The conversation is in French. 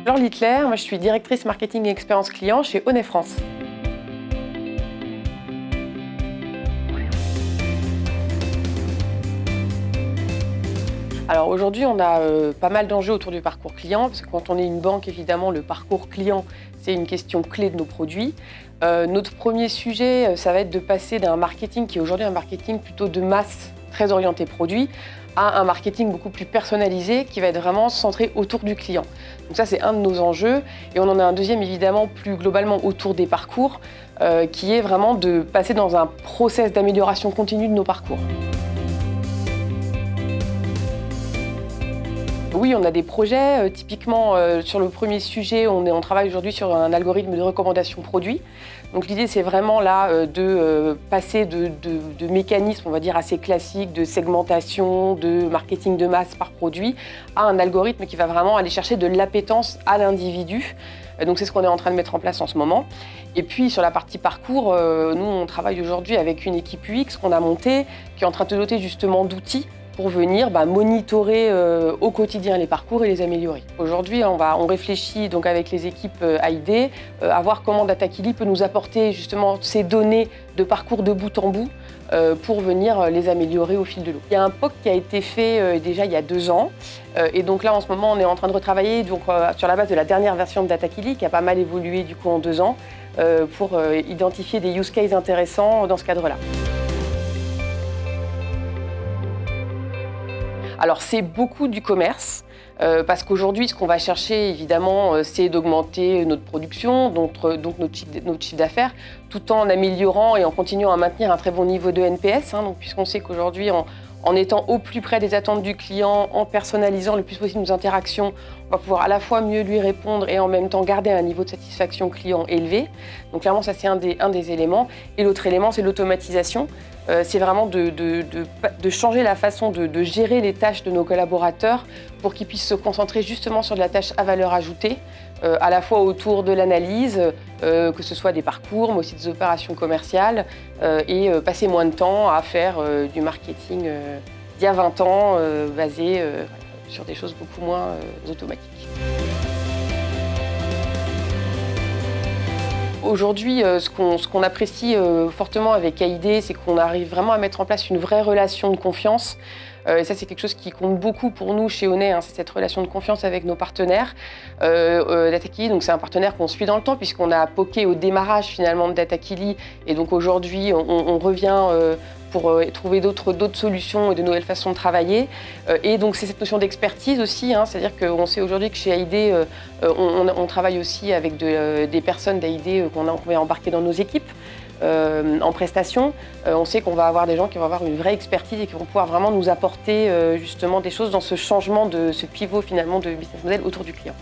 Laure Littler, moi je suis directrice marketing et expérience client chez Honnet France. Alors aujourd'hui, on a pas mal d'enjeux autour du parcours client, parce que quand on est une banque, évidemment, le parcours client, c'est une question clé de nos produits. Notre premier sujet, ça va être de passer d'un marketing qui est aujourd'hui un marketing plutôt de masse, très orienté produit, à un marketing beaucoup plus personnalisé qui va être vraiment centré autour du client. Donc ça, c'est un de nos enjeux. Et on en a un deuxième, évidemment, plus globalement autour des parcours, qui est vraiment de passer dans un process d'amélioration continue de nos parcours. Oui, on a des projets. Typiquement, sur le premier sujet, on travaille aujourd'hui sur un algorithme de recommandation produit. Donc l'idée, c'est vraiment là de passer de mécanismes, on va dire, assez classiques de segmentation, de marketing de masse par produit, à un algorithme qui va vraiment aller chercher de l'appétence à l'individu. Donc c'est ce qu'on est en train de mettre en place en ce moment. Et puis sur la partie parcours, nous, on travaille aujourd'hui avec une équipe UX qu'on a montée, qui est en train de se doter justement d'outils pour venir monitorer au quotidien les parcours et les améliorer. Aujourd'hui, on réfléchit donc avec les équipes AID à voir comment Dataquili peut nous apporter justement ces données de parcours de bout en bout pour venir les améliorer au fil de l'eau. Il y a un POC qui a été fait déjà il y a 2 ans et donc là en ce moment on est en train de retravailler sur la base de la dernière version de Dataquili qui a pas mal évolué du coup en 2 ans pour identifier des use cases intéressants dans ce cadre-là. Alors c'est beaucoup du commerce, parce qu'aujourd'hui ce qu'on va chercher évidemment c'est d'augmenter notre production, donc notre chiffre d'affaires, tout en améliorant et en continuant à maintenir un très bon niveau de NPS, donc, puisqu'on sait qu'aujourd'hui en étant au plus près des attentes du client, en personnalisant le plus possible nos interactions, on va pouvoir à la fois mieux lui répondre et en même temps garder un niveau de satisfaction client élevé. Donc clairement ça c'est un des éléments. Et l'autre élément c'est l'automatisation. C'est vraiment de changer la façon de gérer les tâches de nos collaborateurs pour qu'ils puissent se concentrer justement sur de la tâche à valeur ajoutée, à la fois autour de l'analyse, que ce soit des parcours, mais aussi des opérations commerciales, et passer moins de temps à faire du marketing d'il y a 20 ans, basé sur des choses beaucoup moins automatiques. Aujourd'hui, ce qu'on apprécie fortement avec AID, c'est qu'on arrive vraiment à mettre en place une vraie relation de confiance. Et ça, c'est quelque chose qui compte beaucoup pour nous chez Honnet, c'est cette relation de confiance avec nos partenaires. Dataquili, donc c'est un partenaire qu'on suit dans le temps puisqu'on a poké au démarrage finalement de Dataquili. Et donc aujourd'hui, on revient pour trouver d'autres solutions et de nouvelles façons de travailler. Et donc c'est cette notion d'expertise aussi, c'est-à-dire qu'on sait aujourd'hui que chez AID, on travaille aussi avec des personnes d'AID qu'on va embarquer dans nos équipes. En prestation, on sait qu'on va avoir des gens qui vont avoir une vraie expertise et qui vont pouvoir vraiment nous apporter justement des choses dans ce changement de ce pivot finalement de business model autour du client.